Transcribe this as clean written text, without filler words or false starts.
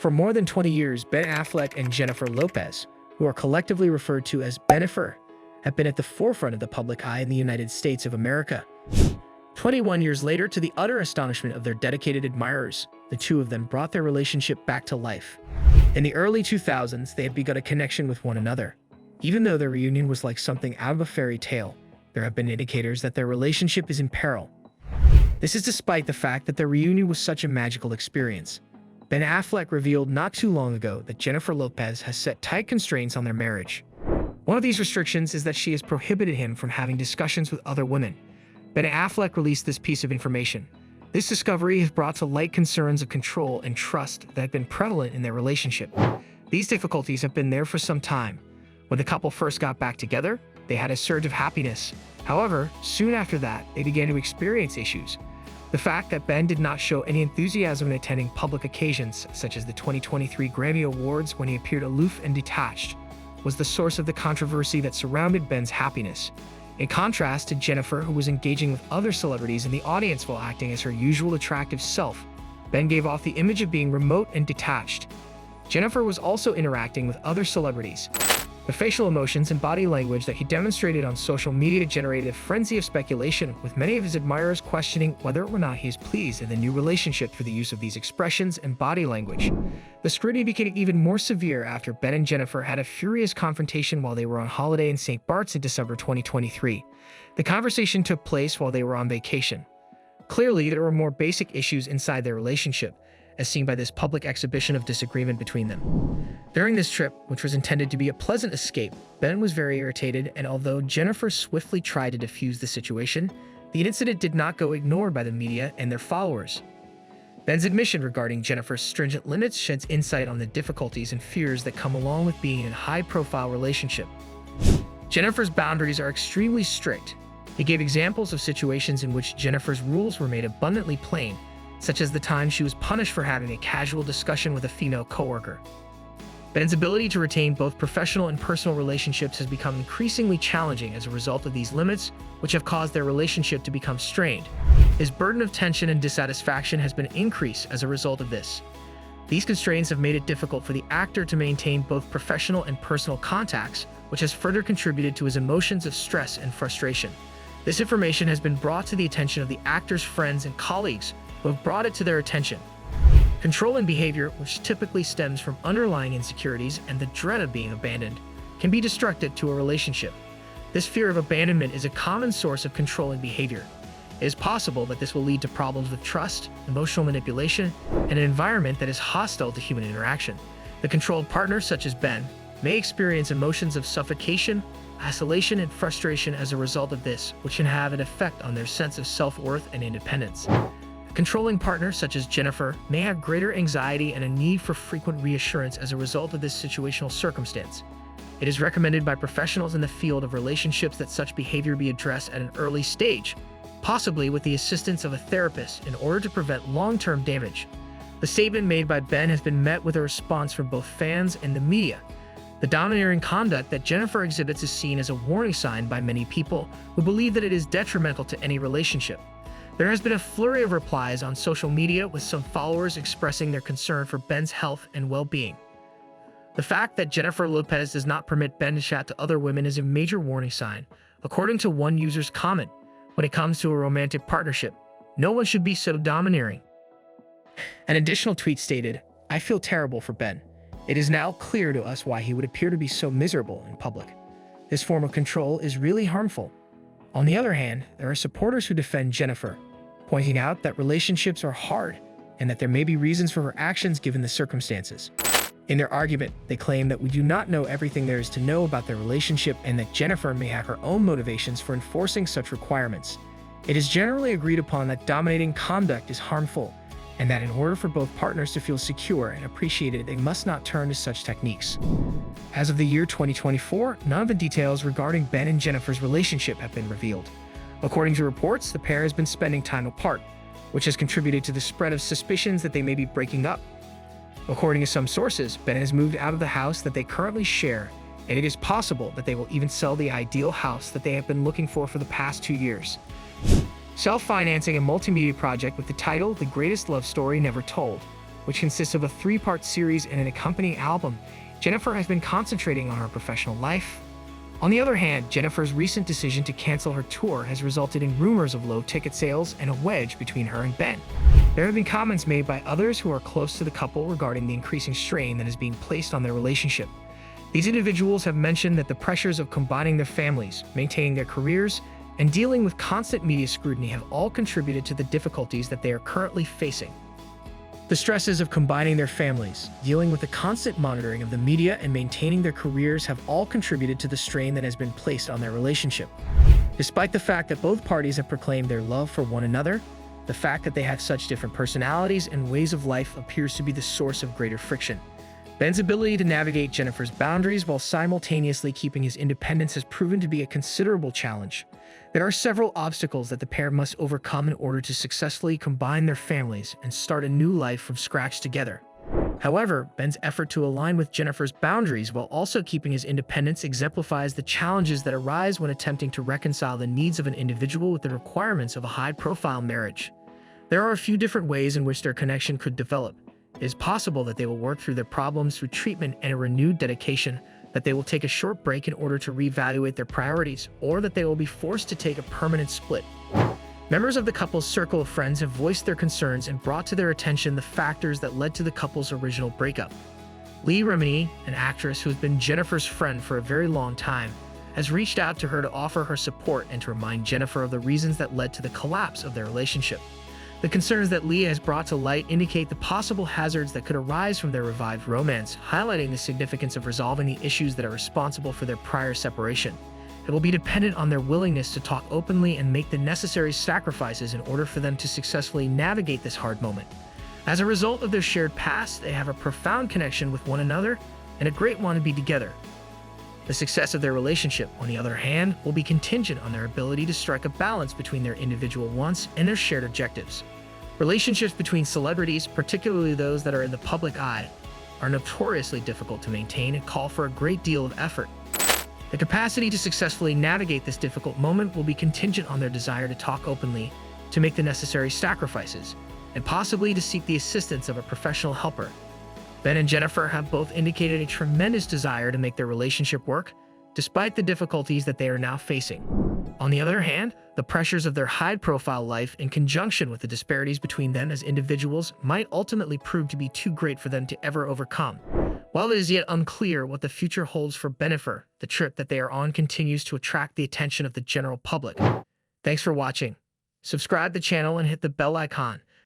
For more than 20 years, Ben Affleck and Jennifer Lopez, who are collectively referred to as Bennifer, have been at the forefront of the public eye in the United States of America. 21 years later, to the utter astonishment of their dedicated admirers, the two of them brought their relationship back to life. In the early 2000s, they had begun a connection with one another. Even though their reunion was like something out of a fairy tale, there have been indicators that their relationship is in peril. This is despite the fact that their reunion was such a magical experience. Ben Affleck revealed not too long ago that Jennifer Lopez has set tight constraints on their marriage. One of these restrictions is that she has prohibited him from having discussions with other women. Ben Affleck released this piece of information. This discovery has brought to light concerns of control and trust that have been prevalent in their relationship. These difficulties have been there for some time. When the couple first got back together, they had a surge of happiness. However, soon after that, they began to experience issues. The fact that Ben did not show any enthusiasm in attending public occasions, such as the 2023 Grammy Awards when he appeared aloof and detached, was the source of the controversy that surrounded Ben's happiness. In contrast to Jennifer, who was engaging with other celebrities in the audience while acting as her usual attractive self, Ben gave off the image of being remote and detached. Jennifer was also interacting with other celebrities. The facial emotions and body language that he demonstrated on social media generated a frenzy of speculation, with many of his admirers questioning whether or not he is pleased in the new relationship through the use of these expressions and body language. The scrutiny became even more severe after Ben and Jennifer had a furious confrontation while they were on holiday in St. Bart's in December 2023. The conversation took place while they were on vacation. Clearly, there were more basic issues inside their relationship, as seen by this public exhibition of disagreement between them. During this trip, which was intended to be a pleasant escape, Ben was very irritated, and although Jennifer swiftly tried to defuse the situation, the incident did not go ignored by the media and their followers. Ben's admission regarding Jennifer's stringent limits sheds insight on the difficulties and fears that come along with being in a high-profile relationship. Jennifer's boundaries are extremely strict. He gave examples of situations in which Jennifer's rules were made abundantly plain, such as the time she was punished for having a casual discussion with a female coworker. Ben's ability to retain both professional and personal relationships has become increasingly challenging as a result of these limits, which have caused their relationship to become strained. His burden of tension and dissatisfaction has been increased as a result of this. These constraints have made it difficult for the actor to maintain both professional and personal contacts, which has further contributed to his emotions of stress and frustration. This information has been brought to the attention of the actor's friends and colleagues, who have brought it to their attention. Controlling behavior, which typically stems from underlying insecurities and the dread of being abandoned, can be destructive to a relationship. This fear of abandonment is a common source of controlling behavior. It is possible that this will lead to problems with trust, emotional manipulation, and an environment that is hostile to human interaction. The controlled partner, such as Ben, may experience emotions of suffocation, isolation, and frustration as a result of this, which can have an effect on their sense of self-worth and independence. Controlling partners such as Jennifer may have greater anxiety and a need for frequent reassurance as a result of this situational circumstance. It is recommended by professionals in the field of relationships that such behavior be addressed at an early stage, possibly with the assistance of a therapist, in order to prevent long-term damage. The statement made by Ben has been met with a response from both fans and the media. The domineering conduct that Jennifer exhibits is seen as a warning sign by many people who believe that it is detrimental to any relationship. There has been a flurry of replies on social media, with some followers expressing their concern for Ben's health and well-being. The fact that Jennifer Lopez does not permit Ben to chat to other women is a major warning sign. According to one user's comment, when it comes to a romantic partnership, no one should be so domineering. An additional tweet stated, "I feel terrible for Ben. It is now clear to us why he would appear to be so miserable in public. This form of control is really harmful." On the other hand, there are supporters who defend Jennifer, pointing out that relationships are hard and that there may be reasons for her actions given the circumstances. In their argument, they claim that we do not know everything there is to know about their relationship and that Jennifer may have her own motivations for enforcing such requirements. It is generally agreed upon that dominating conduct is harmful, and that in order for both partners to feel secure and appreciated, they must not turn to such techniques. As of the year 2024, none of the details regarding Ben and Jennifer's relationship have been revealed. According to reports, the pair has been spending time apart, which has contributed to the spread of suspicions that they may be breaking up. According to some sources, Ben has moved out of the house that they currently share, and it is possible that they will even sell the ideal house that they have been looking for the past 2 years. Self-financing a multimedia project with the title The Greatest Love Story Never Told. which consists of a 3-part series and an accompanying album, Jennifer has been concentrating on her professional life. On the other hand, Jennifer's recent decision to cancel her tour has resulted in rumors of low ticket sales and a wedge between her and Ben. There have been comments made by others who are close to the couple regarding the increasing strain that is being placed on their relationship. These individuals have mentioned that the pressures of combining their families, maintaining their careers, and dealing with constant media scrutiny have all contributed to the difficulties that they are currently facing. The stresses of combining their families, dealing with the constant monitoring of the media, and maintaining their careers have all contributed to the strain that has been placed on their relationship. Despite the fact that both parties have proclaimed their love for one another, the fact that they have such different personalities and ways of life appears to be the source of greater friction. Ben's ability to navigate Jennifer's boundaries while simultaneously keeping his independence has proven to be a considerable challenge. There are several obstacles that the pair must overcome in order to successfully combine their families and start a new life from scratch together. However, Ben's effort to align with Jennifer's boundaries while also keeping his independence exemplifies the challenges that arise when attempting to reconcile the needs of an individual with the requirements of a high-profile marriage. There are a few different ways in which their connection could develop. It is possible that they will work through their problems through treatment and a renewed dedication, that they will take a short break in order to reevaluate their priorities, or that they will be forced to take a permanent split. Members of the couple's circle of friends have voiced their concerns and brought to their attention the factors that led to the couple's original breakup. Leah Remini, an actress who has been Jennifer's friend for a very long time, has reached out to her to offer her support and to remind Jennifer of the reasons that led to the collapse of their relationship. The concerns that Leah has brought to light indicate the possible hazards that could arise from their revived romance, highlighting the significance of resolving the issues that are responsible for their prior separation. It will be dependent on their willingness to talk openly and make the necessary sacrifices in order for them to successfully navigate this hard moment. As a result of their shared past, they have a profound connection with one another and a great want to be together. The success of their relationship, on the other hand, will be contingent on their ability to strike a balance between their individual wants and their shared objectives. Relationships between celebrities, particularly those that are in the public eye, are notoriously difficult to maintain and call for a great deal of effort. The capacity to successfully navigate this difficult moment will be contingent on their desire to talk openly, to make the necessary sacrifices, and possibly to seek the assistance of a professional helper. Ben and Jennifer have both indicated a tremendous desire to make their relationship work, despite the difficulties that they are now facing. On the other hand, the pressures of their high-profile life in conjunction with the disparities between them as individuals might ultimately prove to be too great for them to ever overcome. While it is yet unclear what the future holds for Bennifer, the trip that they are on continues to attract the attention of the general public. Thanks for watching. Subscribe to the channel and hit the bell icon